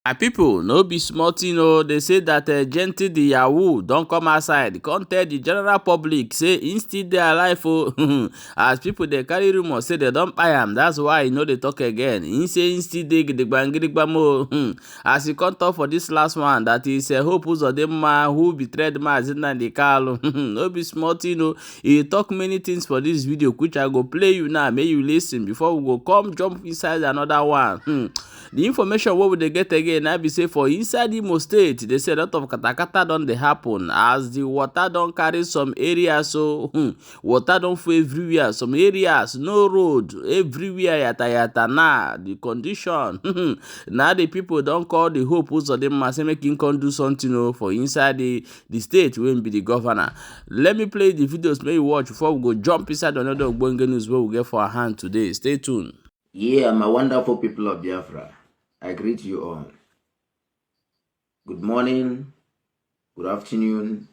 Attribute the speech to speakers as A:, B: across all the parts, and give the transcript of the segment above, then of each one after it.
A: My people no be small tin o. They say that Gentle the Yahoo don come outside come tell the general public say im still dey alive o. As people dey carry rumour say dem don kpai am, that's why e no dey talk again. Im say im still dey gidigbam o. As e come talk for this last one, that is Hope Uzodinma who betrayed Mazi Nnamdi Kanu. No be small tin o. E talk many things for this video which I go play you now make you listen before we go come jump inside another one. The information wey we dey get again na be say for inside Imo State, they say a lot of katakata don dey happen as the water don carry some areas. So water don full everywhere. Some areas no road, everywhere yata now. The condition now the people don call the Hope Uzodinma say make him come do something for inside the state wey be the governor. Let me play the videos make you watch before we go jump inside another ogbonge news wey we get for our hand today. Stay tuned.
B: Yeah, my wonderful people of Biafra, I greet you all. Good morning, good afternoon,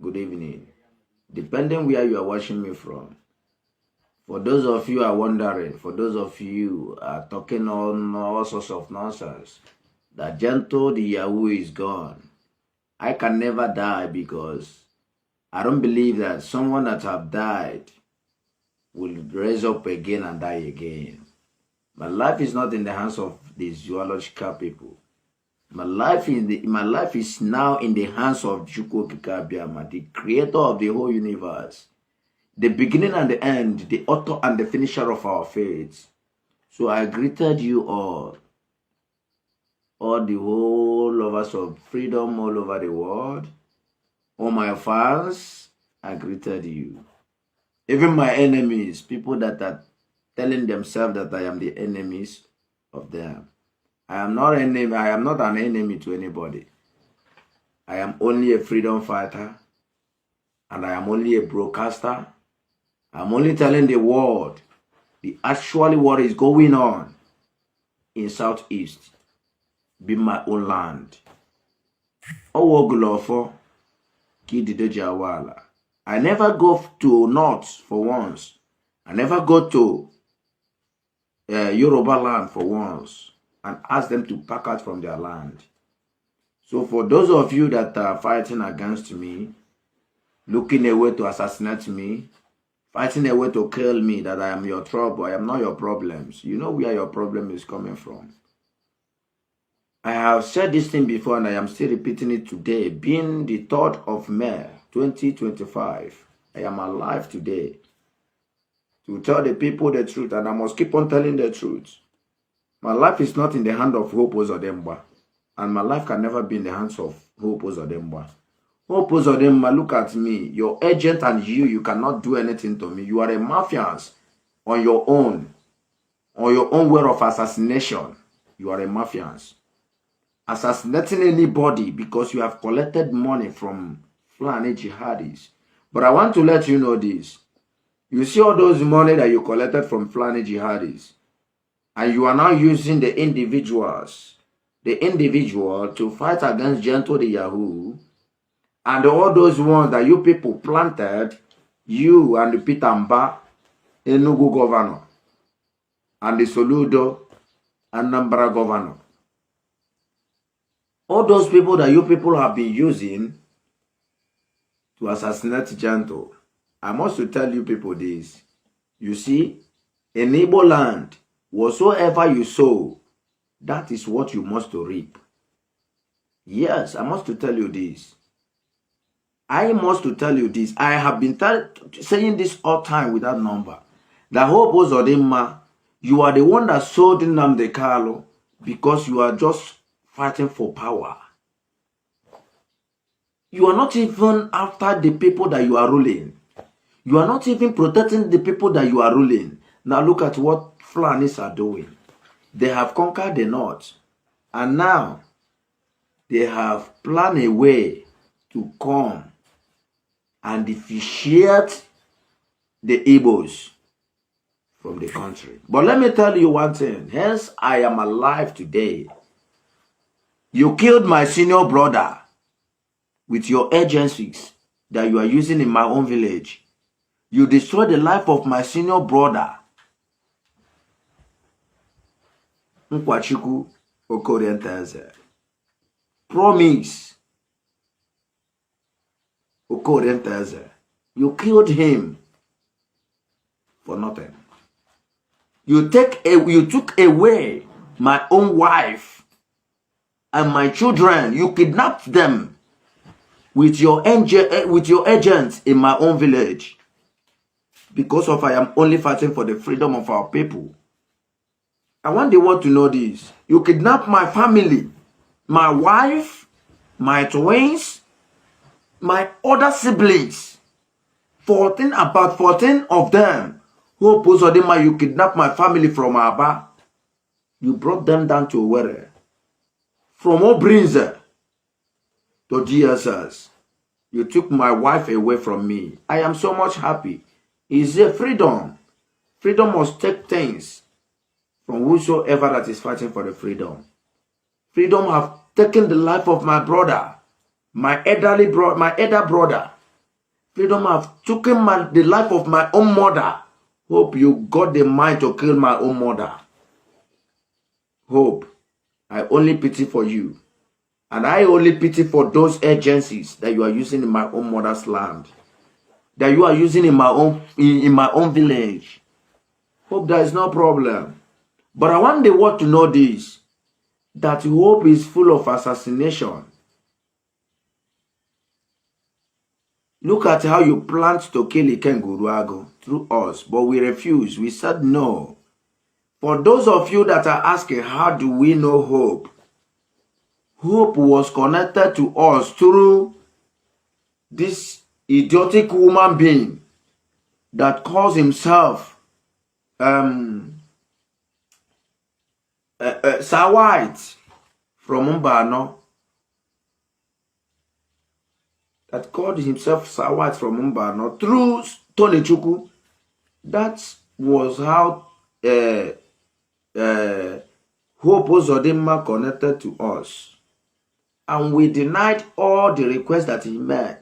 B: good evening, depending where you are watching me from. For those of you are wondering, for those of you are talking on all sorts of nonsense, that Gentle the Yahoo is gone. I can never die because I don't believe that someone that have died will raise up again and die again. My life is not in the hands of the zoological people. My life is now in the hands of Chukwuokike, the creator of the whole universe, the beginning and the end, the author and the finisher of our faith. So I greeted you all the whole lovers of freedom all over the world, all my fans, I greeted you. Even my enemies, people that are telling themselves that I am the enemies of them. I am not an enemy to anybody. I am only a freedom fighter, and I am only a broadcaster. I'm only telling the world actually what is going on in Southeast, be my own land. Owogulofo, Kididejawala. I never go to North for once. I never go to Yoruba land for once and ask them to pack out from their land. So for those of you that are fighting against me, looking a way to assassinate me, fighting a way to kill me, that I am your trouble, I am not your problems. You know where your problem is coming from. I have said this thing before and I am still repeating it today. Being the 3rd of May, 2025, I am alive today to tell the people the truth, and I must keep on telling the truth. My life is not in the hand of Hope Uzodinma, and my life can never be in the hands of Hope Uzodinma. Hope Uzodinma, look at me. Your agent and you cannot do anything to me. You are a mafians on your own way of assassination. You are a mafians. Assassinating anybody because you have collected money from Fulani jihadis. But I want to let you know this. You see all those money that you collected from Fulani jihadis, and you are now using the individual to fight against Gentle the Yahoo, and all those ones that you people planted, you and the Pitamba, Enugu governor, and the Soludo, Anambra governor. All those people that you people have been using to assassinate Gentle. I must to tell you people this. You see, in Igbo land, whatsoever you sow, that is what you must to reap. Yes, I must to tell you this. I must to tell you this. I have been saying this all time without number. That Hope Uzodinma, you are the one that sold Nnamdi Kanu because you are just fighting for power. You are not even after the people that you are ruling. You are not even protecting the people that you are ruling. Now look at what Fulanis are doing. They have conquered the north. And now they have planned a way to come and differentiate the Igbos from the country. But let me tell you one thing. Hence, I am alive today. You killed my senior brother with your agencies that you are using in my own village. You destroyed the life of my senior brother. Nkwachiku Okorienteze. promise. You killed him for nothing. You took away my own wife and my children. You kidnapped them with your agents in my own village. Because of I am only fighting for the freedom of our people. I want the world to know this. You kidnapped my family, my wife, my twins, my other siblings. About 14 of them. Who Uzodinma, you kidnapped my family from Aba. You brought them down to Owerri. From Obrinze to DSS. You took my wife away from me. I am so much happy. It's a freedom. Freedom must take things from whosoever that is fighting for the freedom. Freedom have taken the life of my brother, my elder brother. Freedom have taken the life of my own mother. Hope you got the mind to kill my own mother. Hope, I only pity for you. And I only pity for those agencies that you are using in my own mother's land. That you are using in my own village. Hope there is no problem. But I want the world to know this. That hope is full of assassination. Look at how you planned to kill Ikenguruago through us, but we refused. We said no. For those of you that are asking, how do we know hope? Hope was connected to us through this idiotic human being that calls himself Sawite from Mbano. That called himself Sawite from Mbano through Tony Chuku. That was how Hope Uzodinma connected to us. And we denied all the requests that he made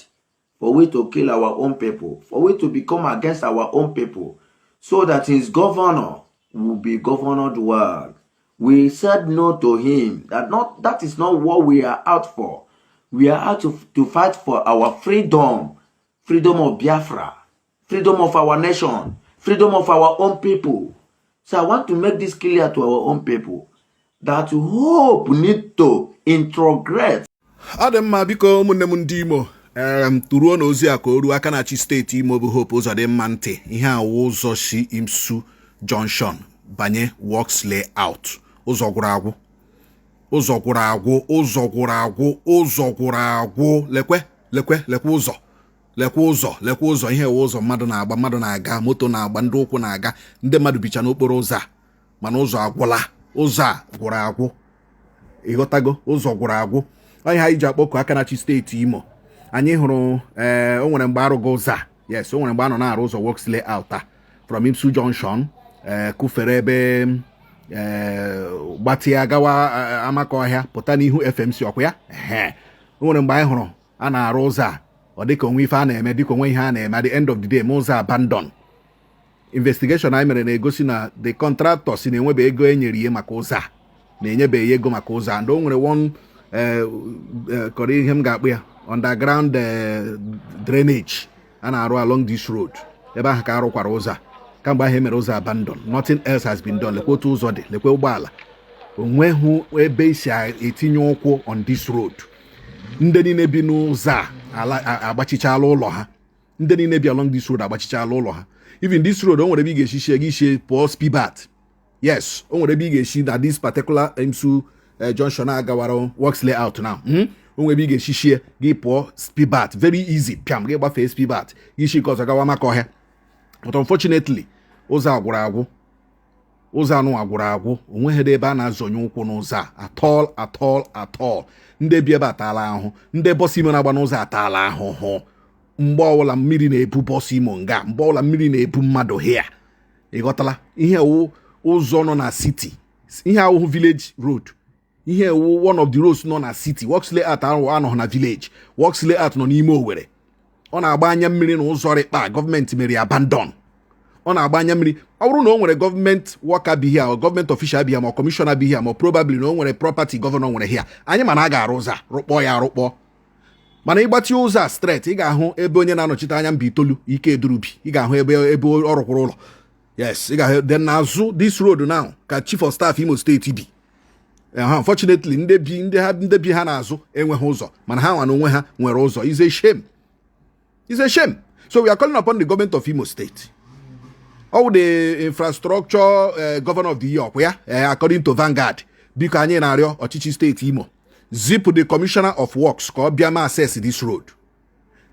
B: for we to kill our own people, for we to become against our own people, so that his governor will be governed well. We said no to him. That is not what we are out for. We are out to fight for our freedom. Freedom of Biafra. Freedom of our nation. Freedom of our own people. So I want to make this clear to our own people. That hope need to introgress.
C: Ademma biko ụmụnne m ndị Imo turuo n'ozi a ka o ruo aka na-achị steeti Imo bụ Hope Uzodinma ntị. Ihe awụ ụzọ si Imsu Junction banye Works Layout. Ụzọ gwụrụ agwụ. Ụzọ gwụrụ agwụ. Ụzọ gwụrụ agwụ. Ụzọ gwụrụ agwụ. Lekwe ụzọ. Lekwe ụzọ. Ihe awụ ụzọ mmadụ na-agba, mmadụ na-aga, moto na-agba, ndị ụkwụ na-aga, ndị mmadụ bicha n'okporo ụzọ a. Mana ụzọ agwụla. Ụzọ a gwụrụ agwụ. Ịghọtago? Ụzọ gwụrụ agwụ. Anyị ha iji akpọkụ aka na-achị steeti Imo. Anyị hụrụ o nwere mgbe arụgo ụzọ a. Yes, o nwere mgbe anọ na-arụ ụzọ Works Layout a from Imsu Junction kụfere ebe gbatịa gawa Amakọhịa pụta n'ihu FMC ọkwa ya. O nwere mgbe anyị hụrụ a na-arụ ụzọ a ọ dịka onwe ife a na-eme, dịka onwe ihe a na-eme, at the end of the day ma ụzọ abandon. Investigation anyị mere na-egosi na the contractor si na-enwebe ego enyere ihe maka ụzọ a, na-enyebeghị ego maka ụzọ a. And o nwere one kọrọ ihe m ga-akpụ ya underground drainage a na-arụ along this road. Ebe ahụ ka arụkwara ụzọ a kamgbe ahụ emere ụzọ abandon. Nothing else has been done. Lekwe otu ụzọ dị, lekwe ụgbọala. Onweghị ebe isi etinye ụkwụ on this road. Ndị niile bi n'ụzọ a agbachichala ụlọ ha. Ndị niile bi along this road agbachichala ụlọ ha. Even this road, o nwere ebe ị ga-eshi gị shie pụọ Spibat. Yes, o nwere ebe ị ga-eshi na this particular Imsu Junction agawara Works Layout now. O nwere ebe ị ga-eshi shie gị pụọ Spibat. Very easy. Piam gị gbafee Spibat. Gị shi ka ọzọ gawa Amakọhịa. But unfortunately, ụzọ agwụrụ agwụ. Ụzọ anụ agwụrụ agwụ. O nweghị ebe a na-azọnye ụkwụ n'ụzọ at all. Ndị bi ebe ataala ahụ. Ndị bọs ime na-agba n'ụzọ ataala ahụhụ. Mgbe ọbụla mmiri na-ebu bọs imo nga, mgbe ọbụla mmiri na-ebu mmadụ hịa. Ịghọtala? Ihe wụ ụzọ nọ na city. Ihe awụ village road. Ihe wụ one of the roads nọ na city. Works Layout anọ na village. Works Layout nọ n'ime Owerri. Ọ na-agba anya mmiri na ụzọ rịkpa gọọmenti mere abandon. ọ na-agba anya mmiri ọ bụrụ na o nwere gọọmenti wọka bi hia gọọmenti ọfishal bi hia ma kọmishọna bi hia ma probably na o nwere prọpati gọvanọ nwere hia anyị mana a ga-arụ ụzọ rụkpọọ ya arụkpọ mana ịgbachi ụzọ a stret ị ga-ahụ ebe onye na-anọchite anya Mbaitolu Ike Edurubi ị ga-ahụ ebe ọ rụkwụrụ ụlọ yes ị ga-ahụ then n'azụ this road now ka chief of staff Imo steeti bi unfortunately ndị bi ha n'azụ enweghị ụzọ mana ha nwa na onwe ha nwere ụzọ is a shame so we are calling upon the government of Imo State the infrastructure governor of the year ọkwa ya according to Vanguard biko anyị na-arịọ ọchịchị steeti Imo zip the commissioner of works ka ọ bịa ma access this road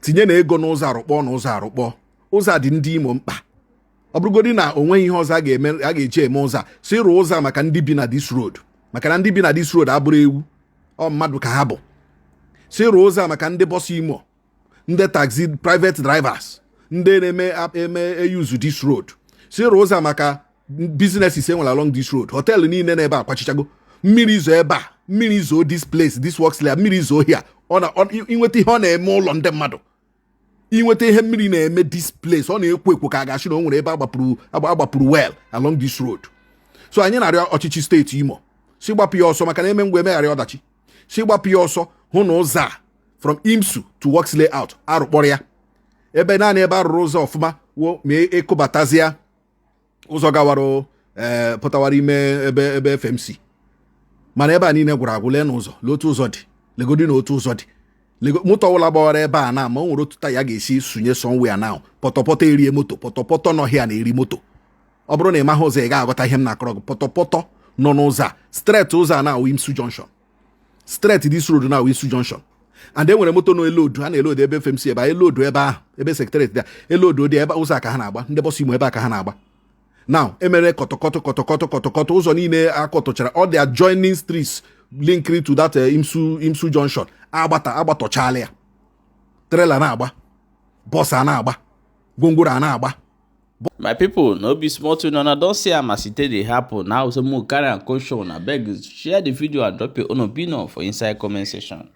C: tinye na ego n'ụzọ arụkpọ ụzọ dị ndị Imo mkpa ọ bụrụgodị na onweghị ihe ọzọ a ga-eji eme ụzọ si rụọ ụzọ maka ndị bi na this road maka na ndị bi na this road abụrụ ewu ọ mmadụ ka ha bụ si rụọ ụzọ maka ndị bọs Imo ndị taxi private drivers ndị na-eme use this road si rụọ ụzọ maka businesses enwere along this road họteelụ niile na-ebe akwachichago mmiri zo ebe a mmiri zo this place this works layer mmiri zo here inweta ihe ọ na-eme ụlọ ndị mmadụ inweta ihe mmiri na-eme this place ọ na-ekwo ka a ga-achị na o nwere ebe agbapụrụ well along this road so anyị na-arịọ ọchịchị steeti Imo si gbapụ ya ọsọ maka na eme mgbe emegharị ọdachi si gbapụ ya ọsọ hụ na ụzọ a from IMSU to works layout arụkpọrọ ya ebe naanị ebe arụrụ ụzọ ọfụma ma ekụbatazịa ụzọ gawara pụtawara ime ebe FMC mana ebe a niile gwụrụ agwụ lee n'ụzọ lee otu ụzọ dị legodi na otu ụzọ dị moto ọbụla gbawara ebe a na ma o nwere otu taya ga-esi sunye somewhere now pọtọpọtọ erie moto pọtọpọtọ nọhịa na-eri moto ọ bụrụ na ị maghị ụzọ ị ga-aghọta ihe m na-akọrọ gị pọtọpọtọ nọ n'ụzọ a straight ụzọ a na IMSU junction straight this road na IMSU junction and e nwere moto no elodu a na-elodu ebe FMC ebe a elodu ebe ahụ ebe secretariat dị elodu dị ebe ụzọ aka ha na-agba ndị bọs Imo ebe aka ha na-agba now emere kọtọkọtọ ụzọ niile akọtọchara all the adjoining streets linked to that IMSU junction agbatọchala ya trailer na-agba bọs a na-agba gwongworo a na-agba.
A: My people, no be small to no, don't see am as it dey happen. Now, so more carry and caution. Abeg, share the video and drop your own opinion for inside comment section.